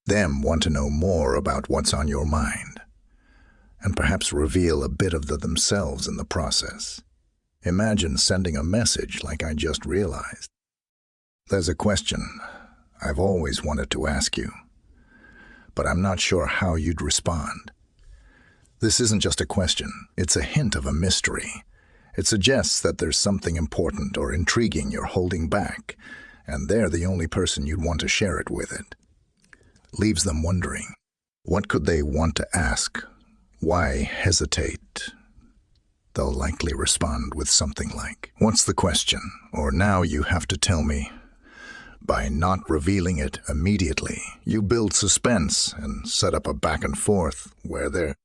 them want to know more about what's on your mind, and perhaps reveal a bit of themselves in the process. Imagine sending a message like I just realized. There's a question I've always wanted to ask you, but I'm not sure how you'd respond. This isn't just a question, it's a hint of a mystery. It suggests that there's something important or intriguing you're holding back, and they're the only person you'd want to share it with. It leaves them wondering, what could they want to ask? Why hesitate? They'll likely respond with something like, "What's the question?" Or, "Now you have to tell me." By not revealing it immediately, you build suspense and set up a back and forth where they're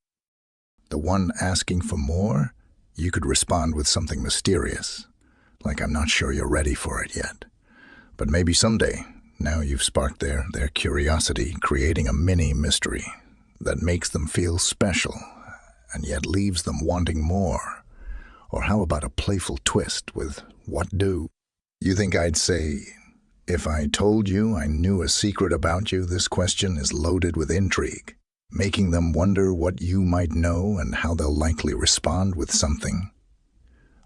the one asking for more. You could respond with something mysterious, like, "I'm not sure you're ready for it yet, but maybe someday." Now you've sparked their curiosity, creating a mini mystery that makes them feel special and yet leaves them wanting more. Or how about a playful twist with, "What do you think I'd say if I told you I knew a secret about you?" This question is loaded with intrigue, making them wonder what you might know and how they'll likely respond with something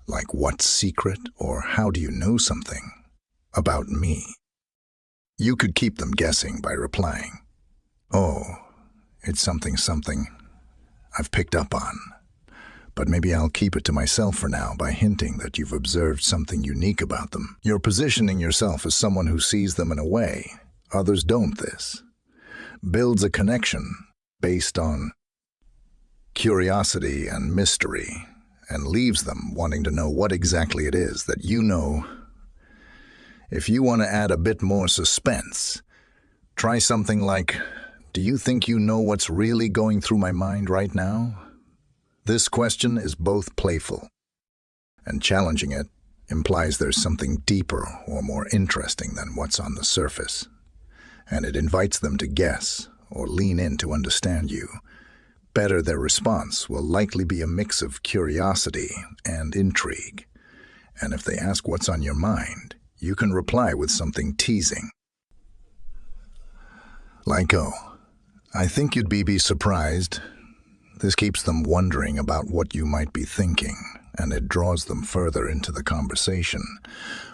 like, "What secret?" or "How do you know something about me?" You could keep them guessing by replying, "Oh, it's something I've picked up on, but maybe I'll keep it to myself for now," by hinting that you've observed something unique about them. You're positioning yourself as someone who sees them in a way others don't. This builds a connection based on curiosity and mystery and leaves them wanting to know what exactly it is that you know. If you want to add a bit more suspense, try something like, "Do you think you know what's really going through my mind right now?" This question is both playful and challenging. It implies there's something deeper or more interesting than what's on the surface, and it invites them to guess or lean in to understand you better. Their response will likely be a mix of curiosity and intrigue, and if they ask what's on your mind, you can reply with something teasing, like, "Oh, I think you'd be surprised." This keeps them wondering about what you might be thinking, and it draws them further into the conversation,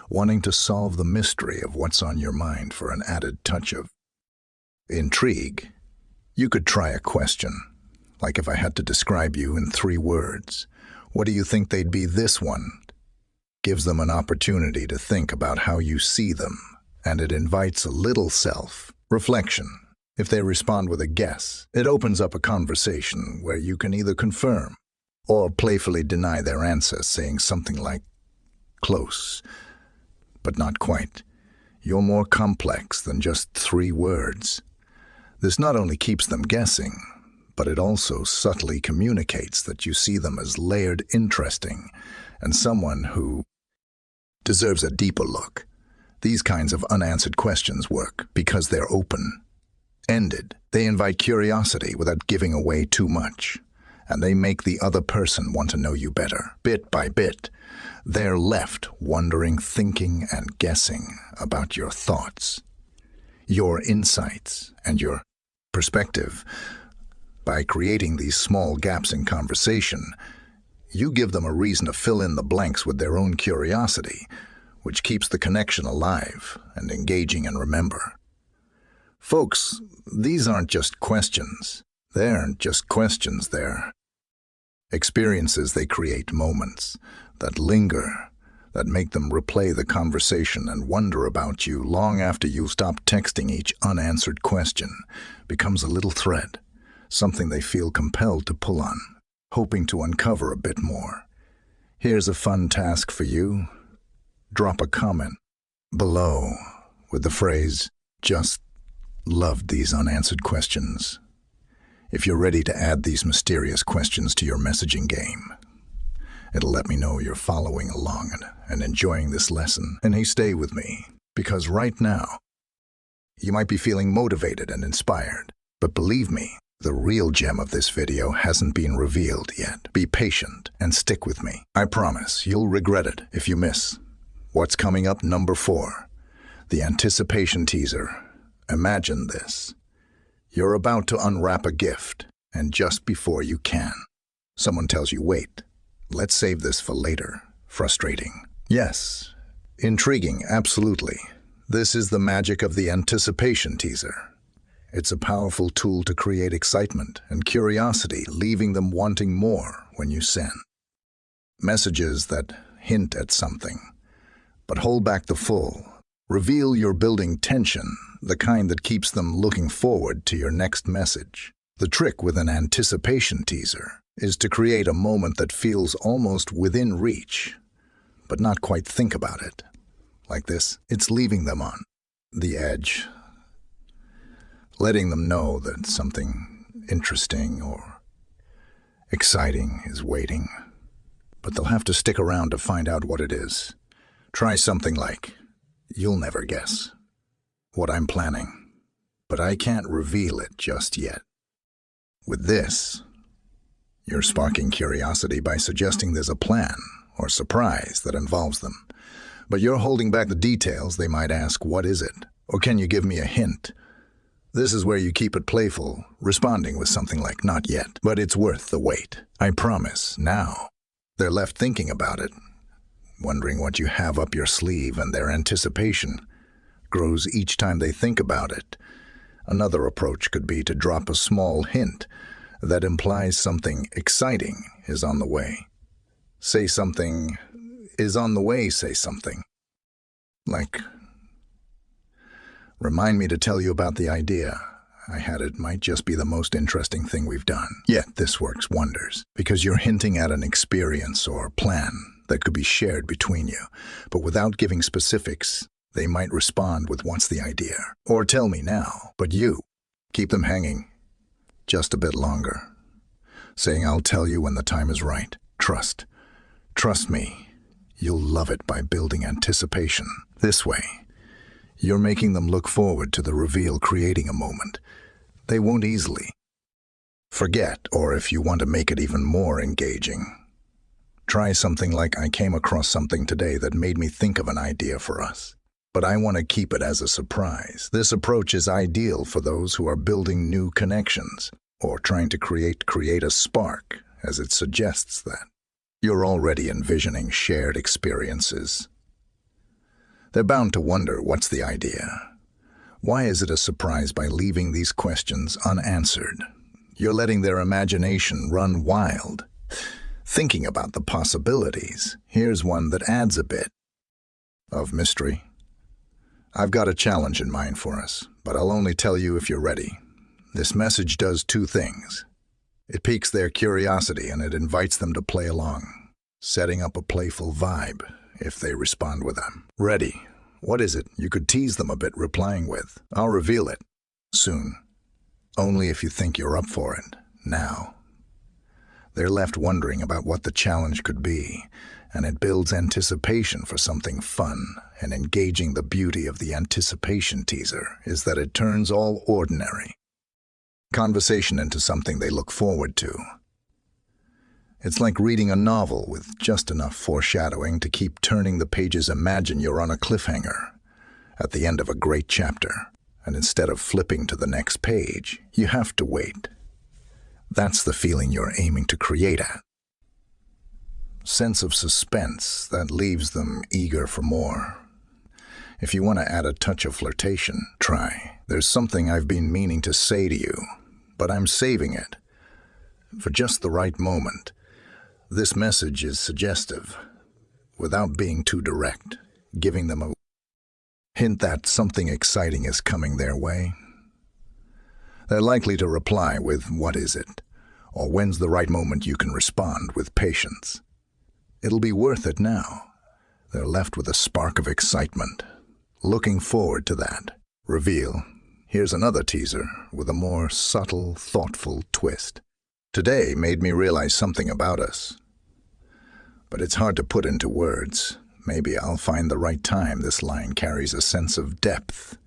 wanting to solve the mystery of what's on your mind. For an added touch of intrigue, you could try a question, like, "If I had to describe you in 3 words, what do you think they'd be?" This one gives them an opportunity to think about how you see them, and it invites a little self-reflection. If they respond with a guess, it opens up a conversation where you can either confirm or playfully deny their answer, saying something like, "Close, but not quite. You're more complex than just 3 words." This not only keeps them guessing, but it also subtly communicates that you see them as layered, interesting, and someone who deserves a deeper look. These kinds of unanswered questions work because they're open-ended. They invite curiosity without giving away too much, and they make the other person want to know you better. Bit by bit, they're left wondering, thinking, and guessing about your thoughts, your insights, and your perspective. By creating these small gaps in conversation, you give them a reason to fill in the blanks with their own curiosity, which keeps the connection alive and engaging. And remember, folks, these aren't just questions. They aren't just questions. They're experiences. They create moments that linger, that make them replay the conversation and wonder about you long after you stop texting. Each unanswered question becomes a little thread, something they feel compelled to pull on, hoping to uncover a bit more. Here's a fun task for you. Drop a comment below with the phrase, "Just loved these unanswered questions," if you're ready to add these mysterious questions to your messaging game. It'll let me know you're following along and enjoying this lesson. And hey, stay with me, because right now, you might be feeling motivated and inspired. But believe me, the real gem of this video hasn't been revealed yet. Be patient and stick with me. I promise you'll regret it if you miss what's coming up. Number 4, the anticipation teaser. Imagine this. You're about to unwrap a gift, and just before you can, someone tells you, wait, let's save this for later. Frustrating. Yes. Intriguing, absolutely. This is the magic of the anticipation teaser. It's a powerful tool to create excitement and curiosity, leaving them wanting more when you send. Messages that hint at something, but hold back the full. Reveal you're building tension, the kind that keeps them looking forward to your next message. The trick with an anticipation teaser is to create a moment that feels almost within reach, but not quite think about it. Like this, it's leaving them on the edge, letting them know that something interesting or exciting is waiting, but they'll have to stick around to find out what it is. Try something like, you'll never guess what I'm planning, but I can't reveal it just yet. With this, you're sparking curiosity by suggesting there's a plan or surprise that involves them, but you're holding back the details. They might ask, what is it? Or can you give me a hint? This is where you keep it playful, responding with something like, not yet, but it's worth the wait. I promise, now. They're left thinking about it, wondering what you have up your sleeve, and their anticipation grows each time they think about it. Another approach could be to drop a small hint that implies something exciting is on the way. Say something is on the way, say something. Like, remind me to tell you about the idea I had. It might just be the most interesting thing we've done. Yet this works wonders, because you're hinting at an experience or plan that could be shared between you, but without giving specifics. They might respond with, what's the idea? Or tell me now. But you keep them hanging just a bit longer, saying, I'll tell you when the time is right. Trust me, you'll love it. By building anticipation this way, you're making them look forward to the reveal, creating a moment they won't easily forget. Or if you want to make it even more engaging, try something like, I came across something today that made me think of an idea for us, but I want to keep it as a surprise. This approach is ideal for those who are building new connections or trying to create a spark, as it suggests that you're already envisioning shared experiences. They're bound to wonder, what's the idea? Why is it a surprise? By leaving these questions unanswered, you're letting their imagination run wild, thinking about the possibilities. Here's one that adds a bit of mystery. I've got a challenge in mind for us, but I'll only tell you if you're ready. This message does two things. It piques their curiosity and it invites them to play along, setting up a playful vibe if they respond with them. Ready. What is it? You could tease them a bit, replying with, I'll reveal it soon, only if you think you're up for it now. They're left wondering about what the challenge could be, and it builds anticipation for something fun and engaging. The beauty of the anticipation teaser is that it turns all ordinary conversation into something they look forward to. It's like reading a novel with just enough foreshadowing to keep turning the pages. Imagine you're on a cliffhanger at the end of a great chapter, and instead of flipping to the next page, you have to wait. That's the feeling you're aiming to create at. Sense of suspense that leaves them eager for more. If you want to add a touch of flirtation, try, there's something I've been meaning to say to you, but I'm saving it for just the right moment. This message is suggestive, without being too direct, giving them a hint that something exciting is coming their way. They're likely to reply with, what is it? Or when's the right moment? You can respond with patience. It'll be worth it now. They're left with a spark of excitement, looking forward to that reveal. Here's another teaser with a more subtle, thoughtful twist. Today made me realize something about us, but it's hard to put into words. Maybe I'll find the right time. This line carries a sense of depth,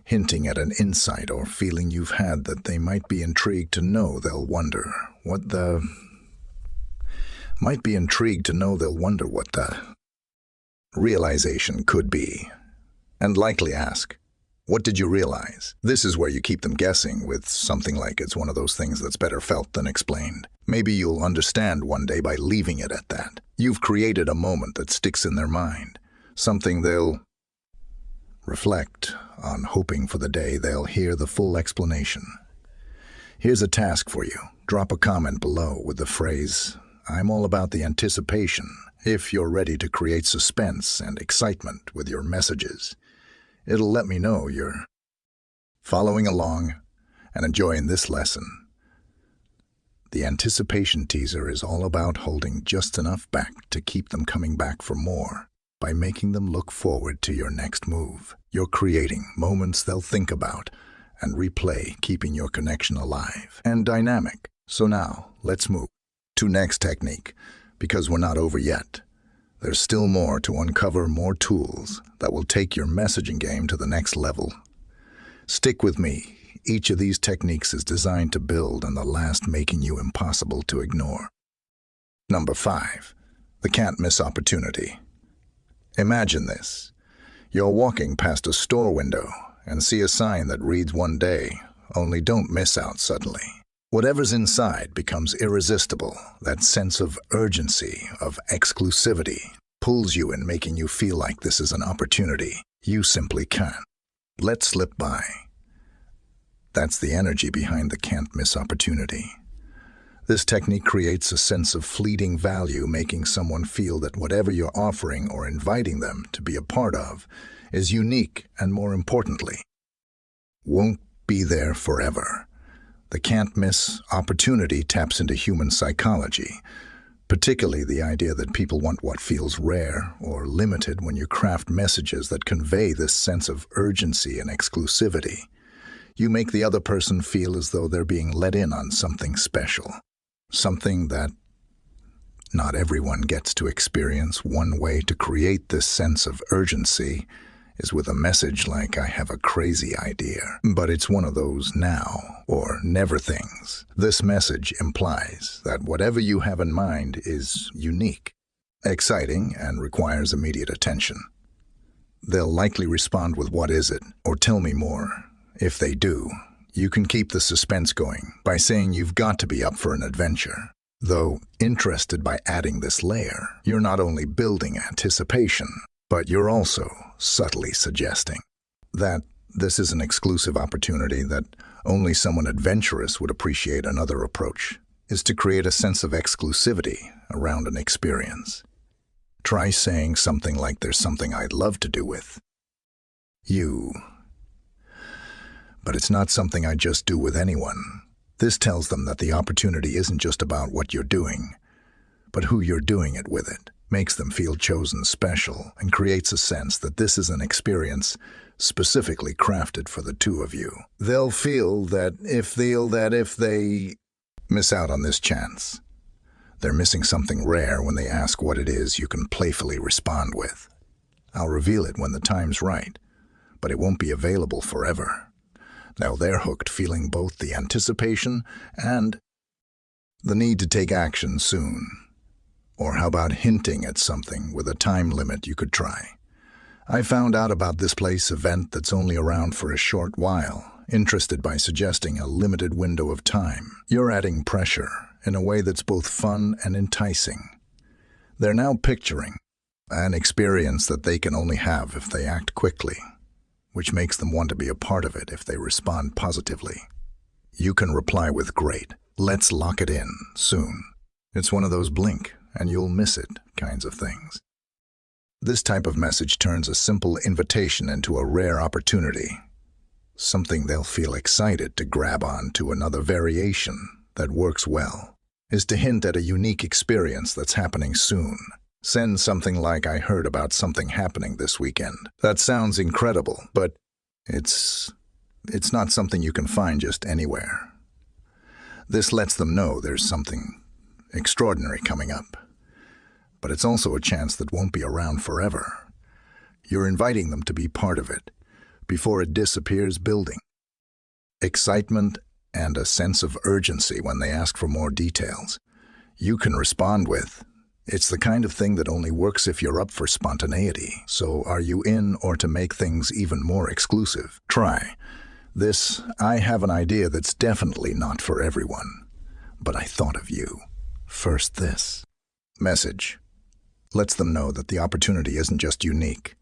hinting at an insight or feeling you've had that they might be intrigued to know. They'll wonder what the realization could be, and likely ask, What did you realize? This is where you keep them guessing with something like it's one of those things that's better felt than explained. Maybe you'll understand one day by leaving it at that. You've created a moment that sticks in their mind, something they'll reflect on, hoping for the day they'll hear the full explanation. Here's a task for you. Drop a comment below with the phrase, "I'm all about the anticipation," if you're ready to create suspense and excitement with your messages. It'll let me know you're following along and enjoying this lesson. The anticipation teaser is all about holding just enough back to keep them coming back for more. By making them look forward to your next move, you're creating moments they'll think about and replay, keeping your connection alive and dynamic. So now, let's move to next technique, because we're not over yet. There's still more to uncover, more tools that will take your messaging game to the next level. Stick with me. Each of these techniques is designed to build on the last, making you impossible to ignore. Number 5, the can't miss opportunity. Imagine this. You're walking past a store window and see a sign that reads "One day, only don't miss out suddenly." Whatever's inside becomes irresistible. That sense of urgency, of exclusivity, pulls you in, making you feel like this is an opportunity you simply can't let slip by. That's the energy behind the can't miss opportunity. This technique creates a sense of fleeting value, making someone feel that whatever you're offering or inviting them to be a part of is unique and, more importantly, won't be there forever. The can't miss opportunity taps into human psychology, particularly the idea that people want what feels rare or limited. When you craft messages that convey this sense of urgency and exclusivity, you make the other person feel as though they're being let in on something special, something that not everyone gets to experience. One way to create this sense of urgency is with a message like, "I have a crazy idea, but it's one of those now or never things." This message implies that whatever you have in mind is unique, exciting, and requires immediate attention. They'll likely respond with, "What is it?" or "Tell me more." If they do, you can keep the suspense going by saying you've got to be up for an adventure. Though interested, by adding this layer, you're not only building anticipation, but you're also subtly suggesting that this is an exclusive opportunity, that only someone adventurous would appreciate. Another approach is to create a sense of exclusivity around an experience. Try saying something like, "There's something I'd love to do with you, but it's not something I just do with anyone." This tells them that the opportunity isn't just about what you're doing, but who you're doing it with. It makes them feel chosen, special, and creates a sense that this is an experience specifically crafted for the two of you. They'll feel that if they miss out on this chance, they're missing something rare. When they ask what it is, you can playfully respond with, "I'll reveal it when the time's right, but it won't be available forever." Now they're hooked, feeling both the anticipation and the need to take action soon. Or how about hinting at something with a time limit you could try? "I found out about this place event that's only around for a short while." Interested by suggesting a limited window of time. You're adding pressure in a way that's both fun and enticing. They're now picturing an experience that they can only have if they act quickly, which makes them want to be a part of it if they respond positively. You can reply with, "Great, let's lock it in soon." It's one of those blink and you'll miss it kinds of things. This type of message turns a simple invitation into a rare opportunity, something they'll feel excited to grab on to. Another variation that works well is to hint at a unique experience that's happening soon. Send something like, "I heard about something happening this weekend." That sounds incredible, but it's not something you can find just anywhere. This lets them know there's something extraordinary coming up, but it's also a chance that won't be around forever. You're inviting them to be part of it before it disappears, building excitement and a sense of urgency when they ask for more details. You can respond with, It's the kind of thing that only works if you're up for spontaneity. So are you in, or to make things even more exclusive? Try this. I have an idea that's definitely not for everyone, but I thought of you. First this message lets them know that the opportunity isn't just unique,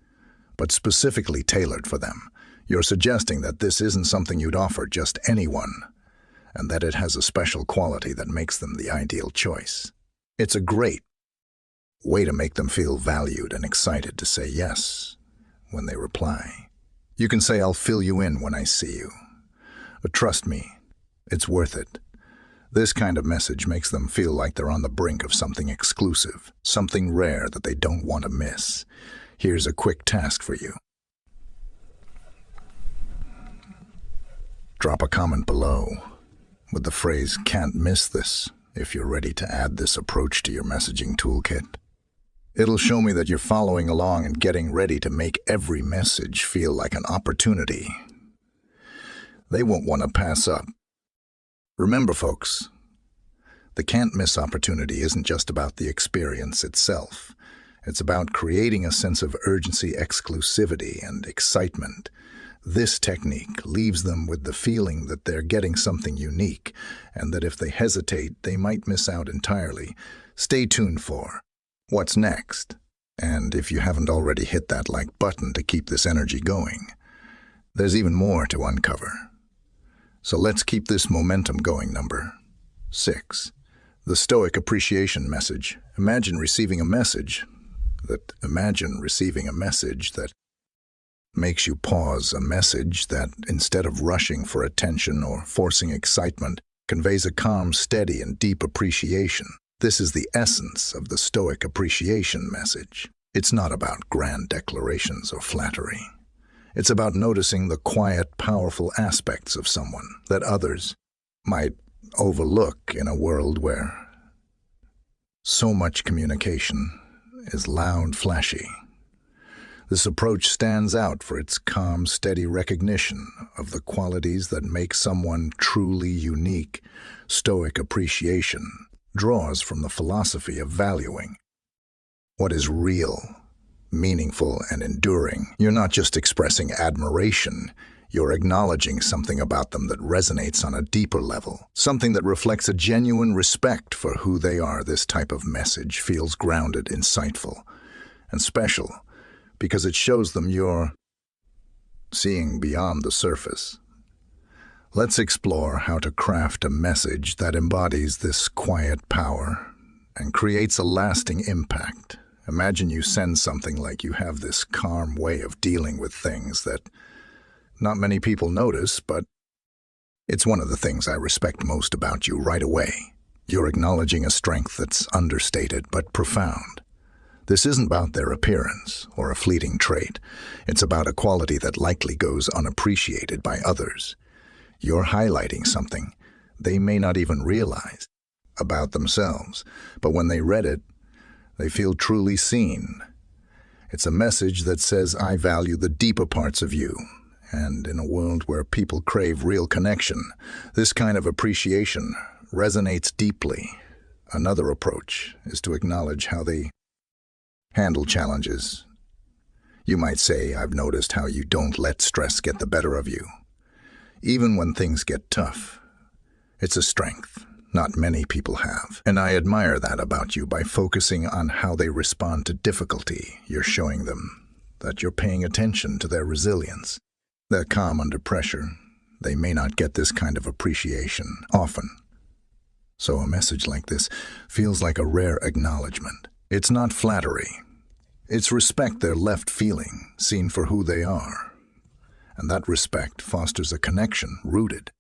but specifically tailored for them. You're suggesting that this isn't something you'd offer just anyone, and that it has a special quality that makes them the ideal choice. It's a great way to make them feel valued and excited to say yes when they reply. You can say, "I'll fill you in when I see you. But trust me, it's worth it." This kind of message makes them feel like they're on the brink of something exclusive, something rare that they don't want to miss. Here's a quick task for you. Drop a comment below with the phrase "can't miss this" if you're ready to add this approach to your messaging toolkit. It'll show me that you're following along and getting ready to make every message feel like an opportunity they won't want to pass up. Remember, folks, the can't miss opportunity isn't just about the experience itself. It's about creating a sense of urgency, exclusivity, and excitement. This technique leaves them with the feeling that they're getting something unique, and that if they hesitate, they might miss out entirely. Stay tuned for what's next. And if you haven't already hit that like button to keep this energy going, there's even more to uncover. So let's keep this momentum going. Number 6. The Stoic Appreciation Message. Imagine receiving a message that makes you pause, a message that, instead of rushing for attention or forcing excitement, conveys a calm, steady, and deep appreciation. This is the essence of the Stoic Appreciation Message. It's not about grand declarations or flattery. It's about noticing the quiet, powerful aspects of someone that others might overlook in a world where so much communication is loud, flashy. This approach stands out for its calm, steady recognition of the qualities that make someone truly unique. Stoic appreciation draws from the philosophy of valuing what is real, meaningful, and enduring. You're not just expressing admiration, you're acknowledging something about them that resonates on a deeper level, something that reflects a genuine respect for who they are. This type of message feels grounded, insightful, and special because it shows them you're seeing beyond the surface. Let's explore how to craft a message that embodies this quiet power and creates a lasting impact. Imagine you send something like you have this calm way of dealing with things that not many people notice, but it's one of the things I respect most about you right away. You're acknowledging a strength that's understated but profound. This isn't about their appearance or a fleeting trait. It's about a quality that likely goes unappreciated by others. You're highlighting something they may not even realize about themselves, but when they read it, they feel truly seen. It's a message that says, "I value the deeper parts of you." And in a world where people crave real connection, this kind of appreciation resonates deeply. Another approach is to acknowledge how they handle challenges. You might say, "I've noticed how you don't let stress get the better of you, even when things get tough." It's a strength not many people have, and I admire that about you. By focusing on how they respond to difficulty, you're showing them that you're paying attention to their resilience. They're calm under pressure. They may not get this kind of appreciation often. So a message like this feels like a rare acknowledgement. It's not flattery. It's respect they're left feeling, seen for who they are. And that respect fosters a connection rooted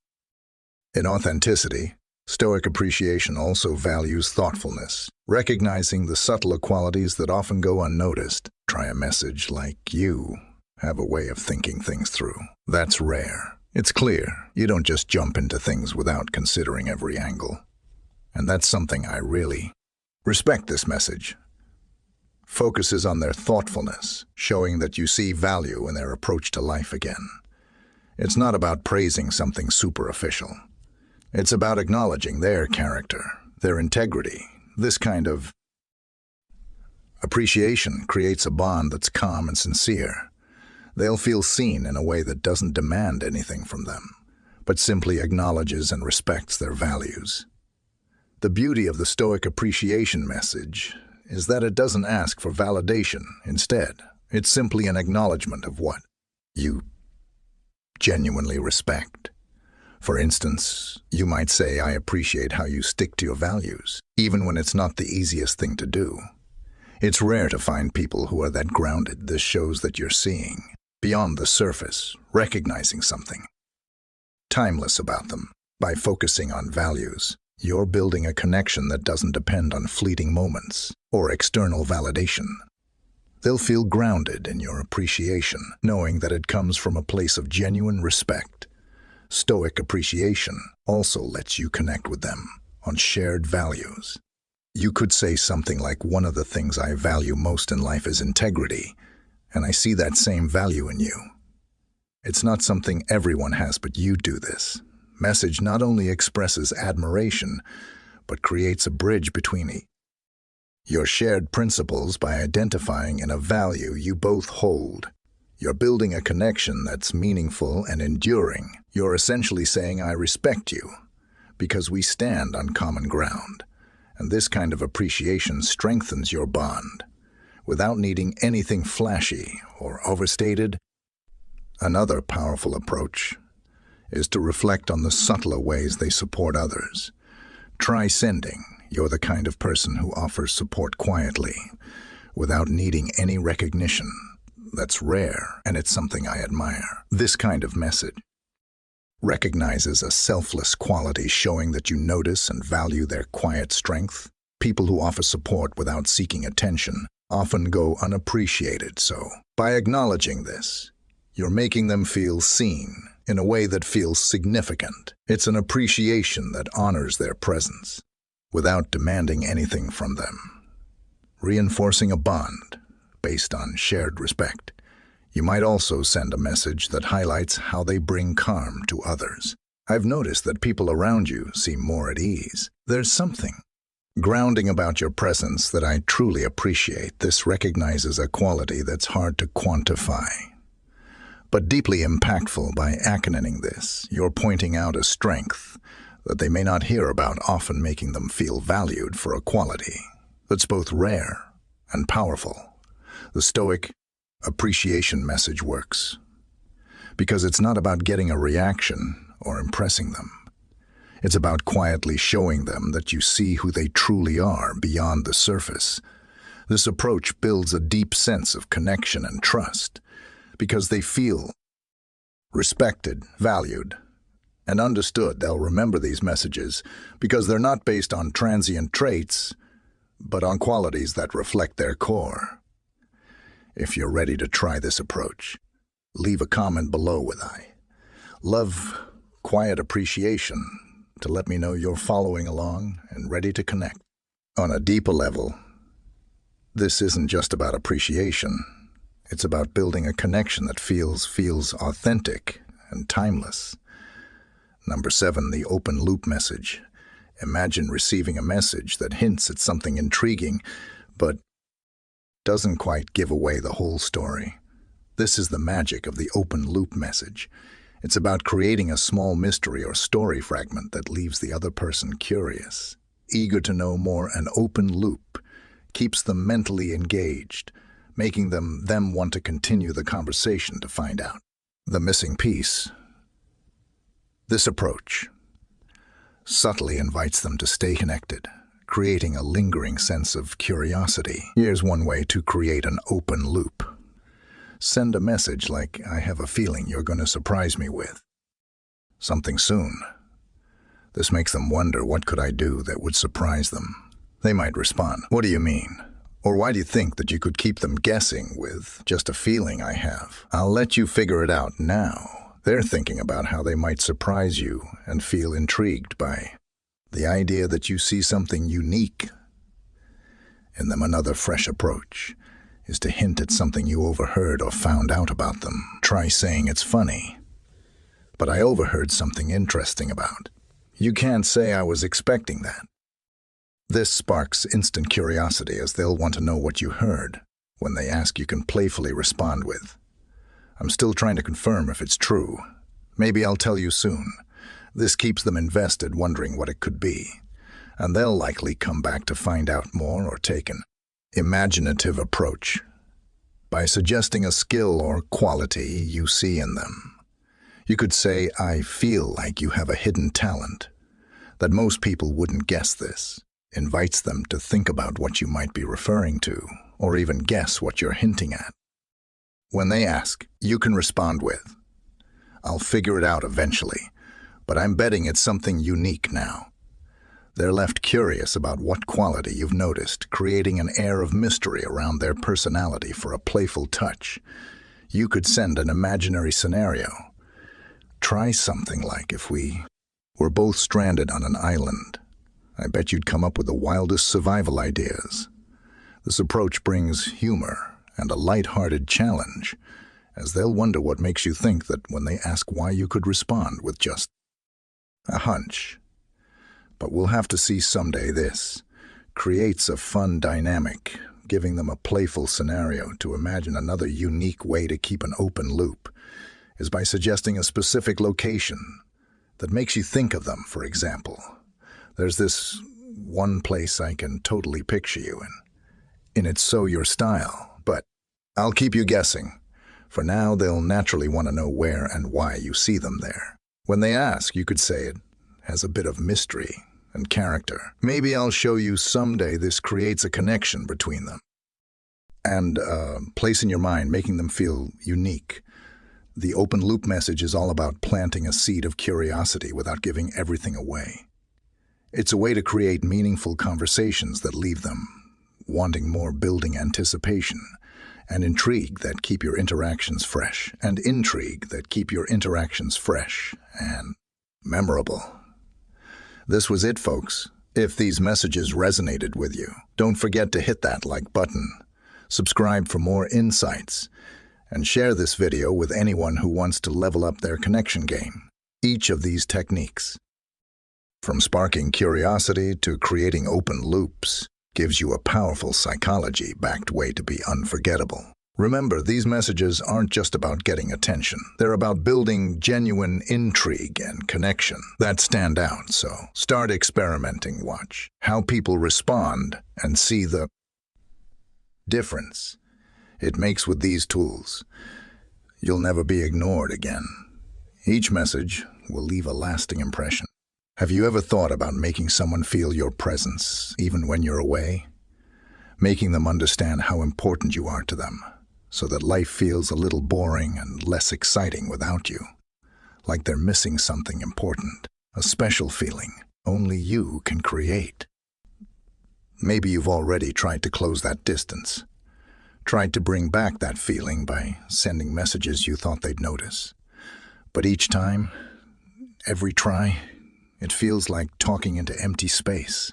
in authenticity. Stoic appreciation also values thoughtfulness, recognizing the subtler qualities that often go unnoticed. Try a message like, "You have a way of thinking things through." That's rare. It's clear. You don't just jump into things without considering every angle. And that's something I really respect. This message focuses on their thoughtfulness, showing that you see value in their approach to life again. It's not about praising something superficial. It's about acknowledging their character, their integrity. This kind of Appreciation creates a bond that's calm and sincere. They'll feel seen in a way that doesn't demand anything from them, but simply acknowledges and respects their values. The beauty of the Stoic appreciation message is that it doesn't ask for validation. Instead, it's simply an acknowledgement of what you genuinely respect. For instance, you might say, "I appreciate how you stick to your values," even when it's not the easiest thing to do. It's rare to find people who are that grounded. This shows that you're seeing beyond the surface, recognizing something timeless about them. By focusing on values, you're building a connection that doesn't depend on fleeting moments or external validation. They'll feel grounded in your appreciation, knowing that it comes from a place of genuine respect. Stoic appreciation also lets you connect with them on shared values. You could say something like, "One of the things I value most in life is integrity, and I see that same value in you." It's not something everyone has, but you do this. Message not only expresses admiration, but creates a bridge between your shared principles by identifying in a value you both hold. You're building a connection that's meaningful and enduring. You're essentially saying, "I respect you," because we stand on common ground. And this kind of appreciation strengthens your bond without needing anything flashy or overstated. Another powerful approach is to reflect on the subtler ways they support others. Try sending. You're the kind of person who offers support quietly, without needing any recognition. That's rare, and it's something I admire. This kind of message recognizes a selfless quality, showing that you notice and value their quiet strength. People who offer support without seeking attention often go unappreciated, so by acknowledging this, you're making them feel seen in a way that feels significant. It's an appreciation that honors their presence without demanding anything from them, reinforcing a bond based on shared respect. You might also send a message that highlights how they bring calm to others. I've noticed that people around you seem more at ease. There's something grounding about your presence that I truly appreciate. This recognizes a quality that's hard to quantify, but deeply impactful. By accompanying this, you're pointing out a strength that they may not hear about, often making them feel valued for a quality that's both rare and powerful. The Stoic appreciation message works because it's not about getting a reaction or impressing them. It's about quietly showing them that you see who they truly are beyond the surface. This approach builds a deep sense of connection and trust because they feel respected, valued, and understood. They'll remember these messages because they're not based on transient traits, but on qualities that reflect their core. If you're ready to try this approach, leave a comment below with "I love quiet appreciation" to let me know you're following along and ready to connect. On a deeper level, this isn't just about appreciation. It's about building a connection that feels authentic and timeless. Number 7, the open loop message. Imagine receiving a message that hints at something intriguing, but doesn't quite give away the whole story. This is the magic of the open loop message. It's about creating a small mystery or story fragment that leaves the other person curious, eager to know more. An open loop keeps them mentally engaged, making them want to continue the conversation to find out the missing piece. This approach subtly invites them to stay connected, creating a lingering sense of curiosity. Here's one way to create an open loop. Send a message like, "I have a feeling you're going to surprise me with something soon." This makes them wonder, what could I do that would surprise them? They might respond, "What do you mean?" Or, "Why do you think that you could keep them guessing with just a feeling I have?" I'll let you figure it out now. They're thinking about how they might surprise you and feel intrigued by the idea that you see something unique in them. Another fresh approach is to hint at something you overheard or found out about them. Try saying, "It's funny, but I overheard something interesting about." You can't say, "I was expecting that." This sparks instant curiosity as they'll want to know what you heard. When they ask, you can playfully respond with, "I'm still trying to confirm if it's true. Maybe I'll tell you soon." This keeps them invested, wondering what it could be, and they'll likely come back to find out more or take an imaginative approach by suggesting a skill or quality you see in them. You could say, "I feel like you have a hidden talent," that most people wouldn't guess this. Invites them to think about what you might be referring to, or even guess what you're hinting at. When they ask, you can respond with, "I'll figure it out eventually, but I'm betting it's something unique now." They're left curious about what quality you've noticed, creating an air of mystery around their personality for a playful touch. You could send an imaginary scenario. Try something like, "If we were both stranded on an island, I bet you'd come up with the wildest survival ideas." This approach brings humor and a light-hearted challenge, as they'll wonder what makes you think that when they ask why you could respond with just a hunch. But we'll have to see someday this creates a fun dynamic, giving them a playful scenario to imagine. Another unique way to keep an open loop is by suggesting a specific location that makes you think of them. For example, "There's this one place I can totally picture you in. And it's so your style, but I'll keep you guessing." For now, they'll naturally want to know where and why you see them there. When they ask, you could say it has a bit of mystery and character. "Maybe I'll show you someday." This creates a connection between them and place in your mind, making them feel unique. The open loop message is all about planting a seed of curiosity without giving everything away. It's a way to create meaningful conversations that leave them wanting more, building anticipation and intrigue that keep your interactions fresh, and memorable. This was it, folks. If these messages resonated with you, don't forget to hit that like button, subscribe for more insights, and share this video with anyone who wants to level up their connection game. Each of these techniques, from sparking curiosity to creating open loops, gives you a powerful psychology-backed way to be unforgettable. Remember, these messages aren't just about getting attention. They're about building genuine intrigue and connection that stand out. So start experimenting, watch how people respond, and see the difference it makes with these tools. You'll never be ignored again. Each message will leave a lasting impression. Have you ever thought about making someone feel your presence, even when you're away? Making them understand how important you are to them, so that life feels a little boring and less exciting without you. Like they're missing something important, a special feeling only you can create. Maybe you've already tried to close that distance, tried to bring back that feeling by sending messages you thought they'd notice. But each time, every try, it feels like talking into empty space.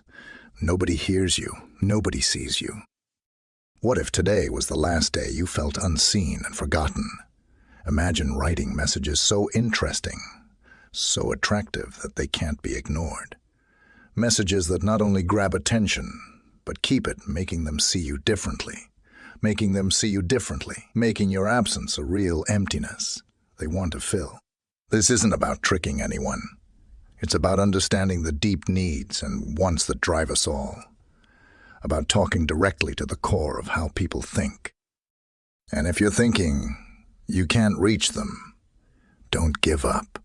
Nobody hears you. Nobody sees you. What if today was the last day you felt unseen and forgotten? Imagine writing messages so interesting, so attractive that they can't be ignored. Messages that not only grab attention, but keep it, making them see you differently. Making your absence a real emptiness they want to fill. This isn't about tricking anyone. It's about understanding the deep needs and wants that drive us all. About talking directly to the core of how people think. And if you're thinking you can't reach them, don't give up.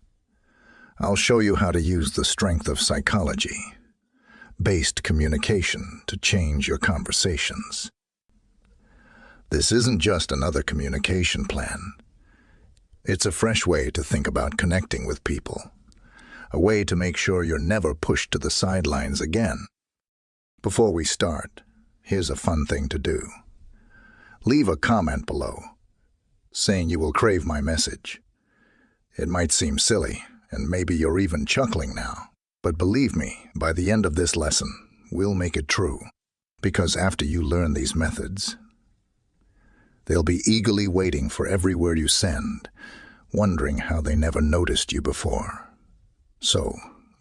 I'll show you how to use the strength of psychology-based communication to change your conversations. This isn't just another communication plan. It's a fresh way to think about connecting with people. A way to make sure you're never pushed to the sidelines again. Before we start, here's a fun thing to do. Leave a comment below, saying you will crave my message. It might seem silly, and maybe you're even chuckling now. But believe me, by the end of this lesson, we'll make it true. Because after you learn these methods, they'll be eagerly waiting for every word you send, wondering how they never noticed you before. So,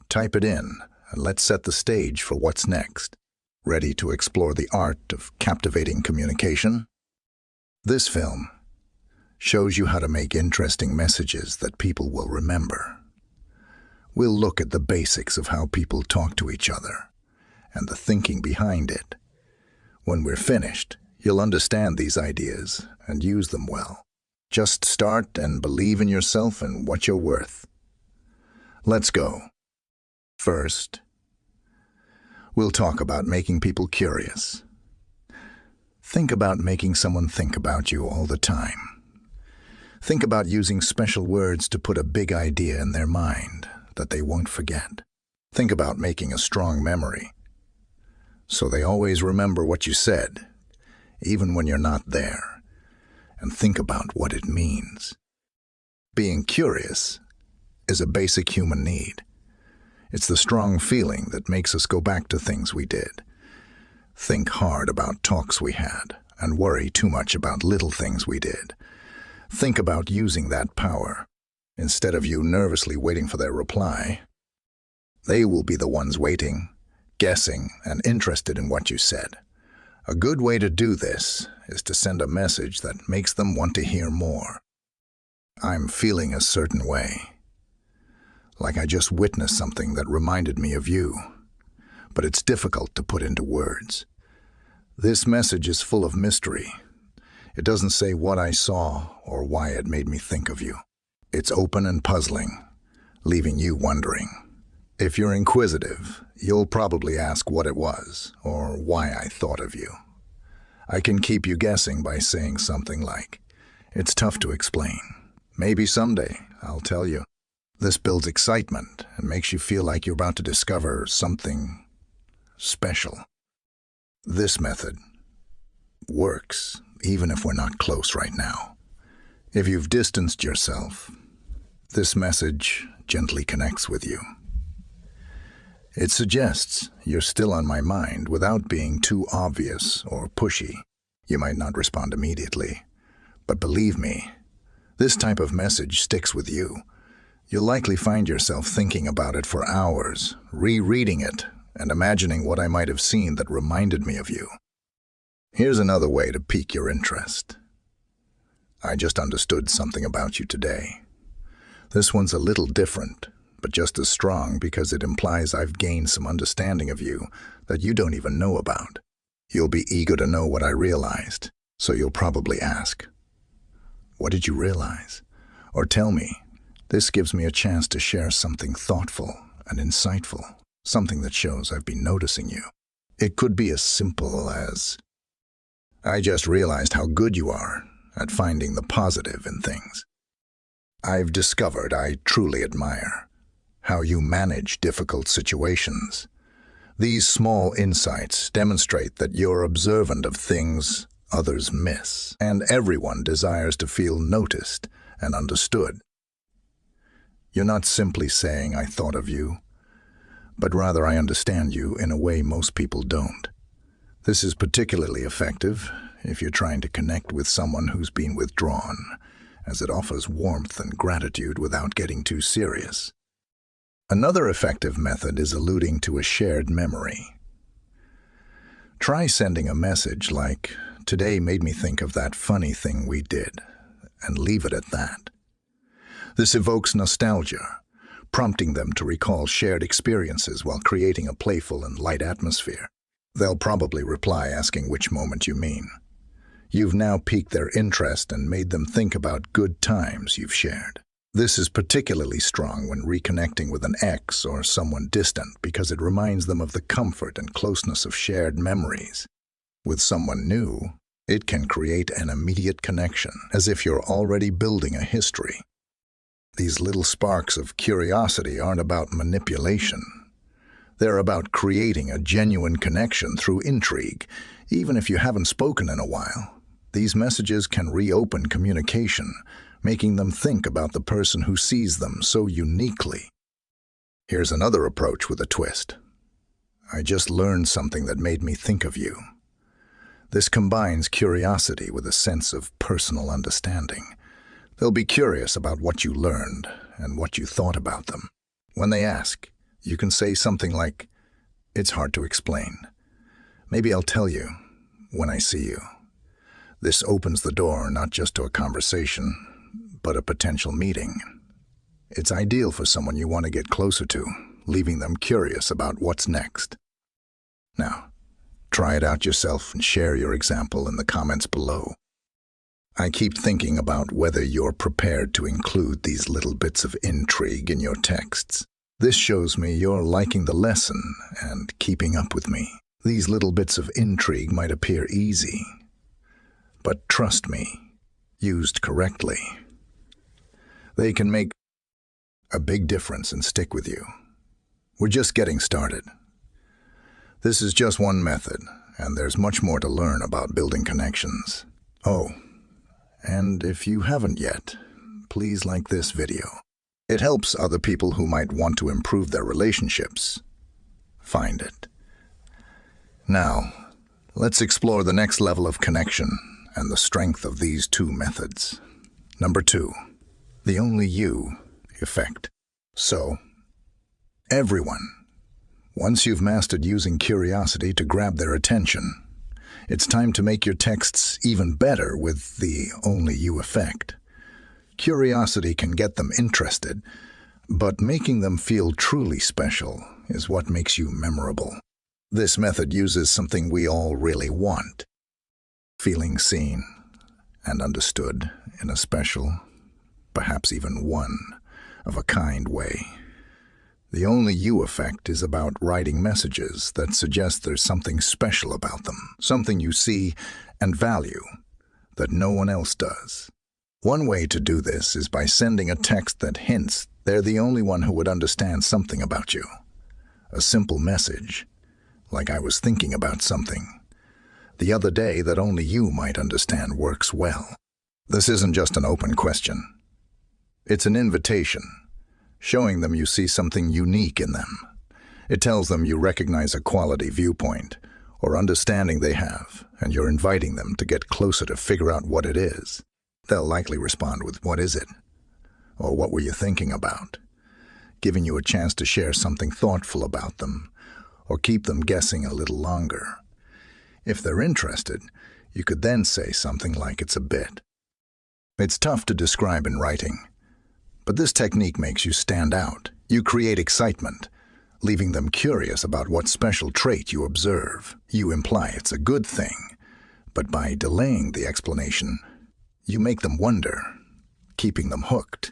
type it in, and let's set the stage for what's next. Ready to explore the art of captivating communication? This film shows you how to make interesting messages that people will remember. We'll look at the basics of how people talk to each other and the thinking behind it. When we're finished, you'll understand these ideas and use them well. Just start and believe in yourself and what you're worth. Let's go. First, we'll talk about making people curious. Think about making someone think about you all the time. Think about using special words to put a big idea in their mind that they won't forget. Think about making a strong memory, so they always remember what you said, even when you're not there, and think about what it means. Being curious is a basic human need. It's the strong feeling that makes us go back to things we did, think hard about talks we had, and worry too much about little things we did. Think about using that power. Instead of you nervously waiting for their reply, they will be the ones waiting, guessing, and interested in what you said. A good way to do this is to send a message that makes them want to hear more. I'm feeling a certain way, like I just witnessed something that reminded me of you, but it's difficult to put into words. This message is full of mystery. It doesn't say what I saw or why it made me think of you. It's open and puzzling, leaving you wondering. If you're inquisitive, you'll probably ask what it was or why I thought of you. I can keep you guessing by saying something like, "It's tough to explain. Maybe someday I'll tell you." This builds excitement and makes you feel like you're about to discover something special. This method works even if we're not close right now. If you've distanced yourself, this message gently connects with you. It suggests you're still on my mind without being too obvious or pushy. You might not respond immediately, but believe me, this type of message sticks with you. You'll likely find yourself thinking about it for hours, rereading it, and imagining what I might have seen that reminded me of you. Here's another way to pique your interest. I just understood something about you today. This one's a little different, but just as strong because it implies I've gained some understanding of you that you don't even know about. You'll be eager to know what I realized, so you'll probably ask, "What did you realize?" Or tell me. This gives me a chance to share something thoughtful and insightful, something that shows I've been noticing you. It could be as simple as, "I just realized how good you are at finding the positive in things. I've discovered I truly admire how you manage difficult situations. These small insights demonstrate that you're observant of things others miss, and everyone desires to feel noticed and understood." You're not simply saying I thought of you, but rather I understand you in a way most people don't. This is particularly effective if you're trying to connect with someone who's been withdrawn, as it offers warmth and gratitude without getting too serious. Another effective method is alluding to a shared memory. Try sending a message like, "Today made me think of that funny thing we did," and leave it at that. This evokes nostalgia, prompting them to recall shared experiences while creating a playful and light atmosphere. They'll probably reply asking which moment you mean. You've now piqued their interest and made them think about good times you've shared. This is particularly strong when reconnecting with an ex or someone distant because it reminds them of the comfort and closeness of shared memories. With someone new, it can create an immediate connection, as if you're already building a history. These little sparks of curiosity aren't about manipulation. They're about creating a genuine connection through intrigue, even if you haven't spoken in a while. These messages can reopen communication, making them think about the person who sees them so uniquely. Here's another approach with a twist. "I just learned something that made me think of you." This combines curiosity with a sense of personal understanding. They'll be curious about what you learned and what you thought about them. When they ask, you can say something like, "It's hard to explain. Maybe I'll tell you when I see you. This opens the door not just to a conversation, but a potential meeting. It's ideal for someone you want to get closer to, leaving them curious about what's next. Now, try it out yourself and share your example in the comments below. I keep thinking about whether you're prepared to include these little bits of intrigue in your texts. This shows me you're liking the lesson and keeping up with me. These little bits of intrigue might appear easy, but trust me, used correctly, they can make a big difference and stick with you. We're just getting started. This is just one method, and there's much more to learn about building connections. Oh, and if you haven't yet, please like this video. It helps other people who might want to improve their relationships find it. Now, let's explore the next level of connection and the strength of these two methods. Number 2, the only you effect. So, everyone, once you've mastered using curiosity to grab their attention, it's time to make your texts even better with the only you effect. Curiosity can get them interested, but making them feel truly special is what makes you memorable. This method uses something we all really want: feeling seen and understood in a special, perhaps even one-of-a-kind way. The only you effect is about writing messages that suggest there's something special about them, something you see and value that no one else does. One way to do this is by sending a text that hints they're the only one who would understand something about you. A simple message, like "I was thinking about something the other day that only you might understand," works well. This isn't just an open question. It's an invitation, showing them you see something unique in them. It tells them you recognize a quality viewpoint or understanding they have, and you're inviting them to get closer to figure out what it is. They'll likely respond with "What is it?" or "What were you thinking about?" giving you a chance to share something thoughtful about them or keep them guessing a little longer. If they're interested, you could then say something like "It's a bit." It's tough to describe in writing, but this technique makes you stand out. You create excitement, leaving them curious about what special trait you observe. You imply it's a good thing, but by delaying the explanation, you make them wonder, keeping them hooked.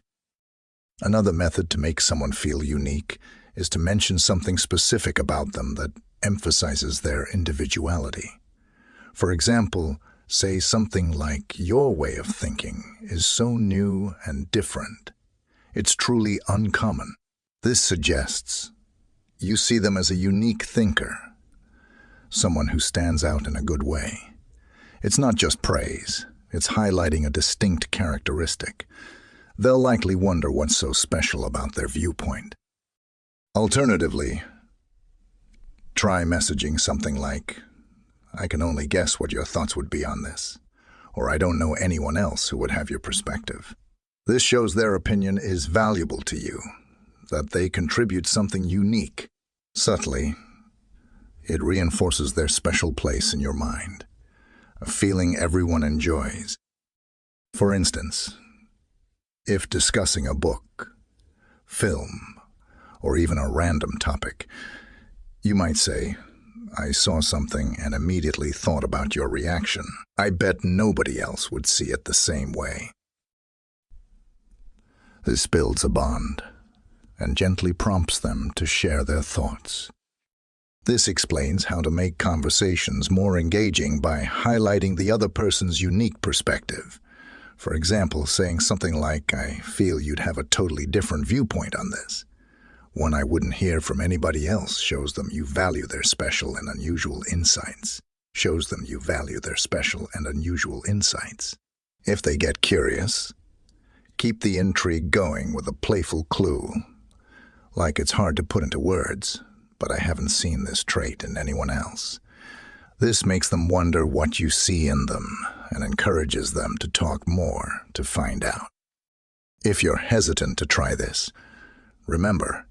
Another method to make someone feel unique is to mention something specific about them that emphasizes their individuality. For example, say something like, "Your way of thinking is so new and different. It's truly uncommon." This suggests you see them as a unique thinker, someone who stands out in a good way. It's not just praise, it's highlighting a distinct characteristic. They'll likely wonder what's so special about their viewpoint. Alternatively, try messaging something like, "I can only guess what your thoughts would be on this," or "I don't know anyone else who would have your perspective." This shows their opinion is valuable to you, that they contribute something unique. Subtly, it reinforces their special place in your mind, a feeling everyone enjoys. For instance, if discussing a book, film, or even a random topic, you might say, "I saw something and immediately thought about your reaction. I bet nobody else would see it the same way." This builds a bond and gently prompts them to share their thoughts. This explains how to make conversations more engaging by highlighting the other person's unique perspective. For example, saying something like, "I feel you'd have a totally different viewpoint on this. One I wouldn't hear from anybody else," shows them you value their special and unusual insights. If they get curious, keep the intrigue going with a playful clue, like, "It's hard to put into words, but I haven't seen this trait in anyone else." This makes them wonder what you see in them and encourages them to talk more to find out. If you're hesitant to try this, remember,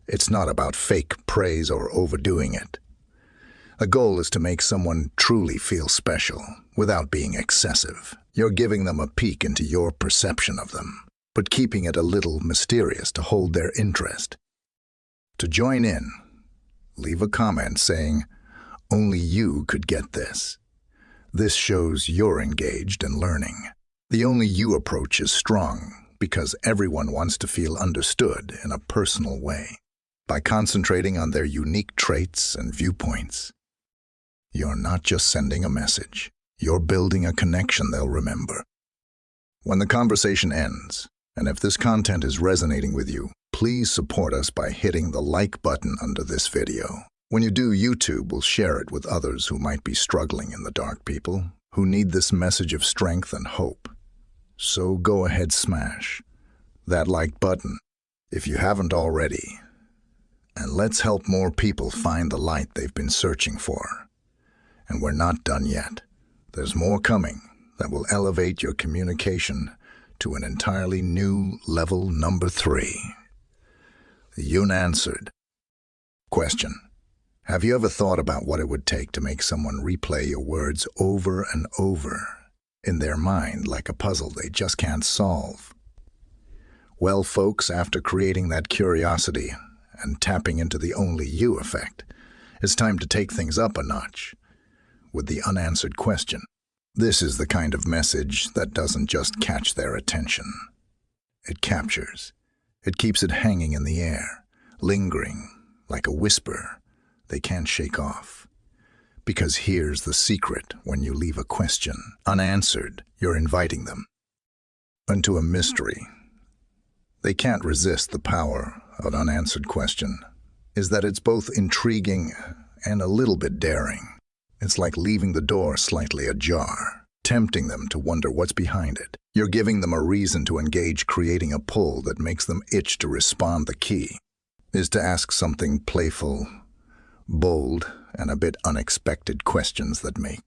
it's not about fake praise or overdoing it. The goal is to make someone truly feel special without being excessive. You're giving them a peek into your perception of them, but keeping it a little mysterious to hold their interest. To join in, leave a comment saying, "Only you could get this." This shows you're engaged and learning. The only you approach is strong because everyone wants to feel understood in a personal way. By concentrating on their unique traits and viewpoints, you're not just sending a message, you're building a connection they'll remember. When the conversation ends, and if this content is resonating with you, please support us by hitting the like button under this video. When you do, YouTube will share it with others who might be struggling in the dark, people who need this message of strength and hope. So go ahead, smash that like button if you haven't already. And let's help more people find the light they've been searching for. And we're not done yet. There's more coming that will elevate your communication to an entirely new level. Number 3. The unanswered question. Have you ever thought about what it would take to make someone replay your words over and over in their mind like a puzzle they just can't solve? Well, folks, after creating that curiosity and tapping into the only you effect, it's time to take things up a notch with the unanswered question. This is the kind of message that doesn't just catch their attention. It captures. It keeps it hanging in the air, lingering like a whisper they can't shake off. Because here's the secret: when you leave a question unanswered, you're inviting them into a mystery. They can't resist the power of an unanswered question. Is that it's both intriguing and a little bit daring. It's like leaving the door slightly ajar, tempting them to wonder what's behind it. You're giving them a reason to engage, creating a pull that makes them itch to respond. The key is to ask something playful, bold, and a bit unexpected questions that make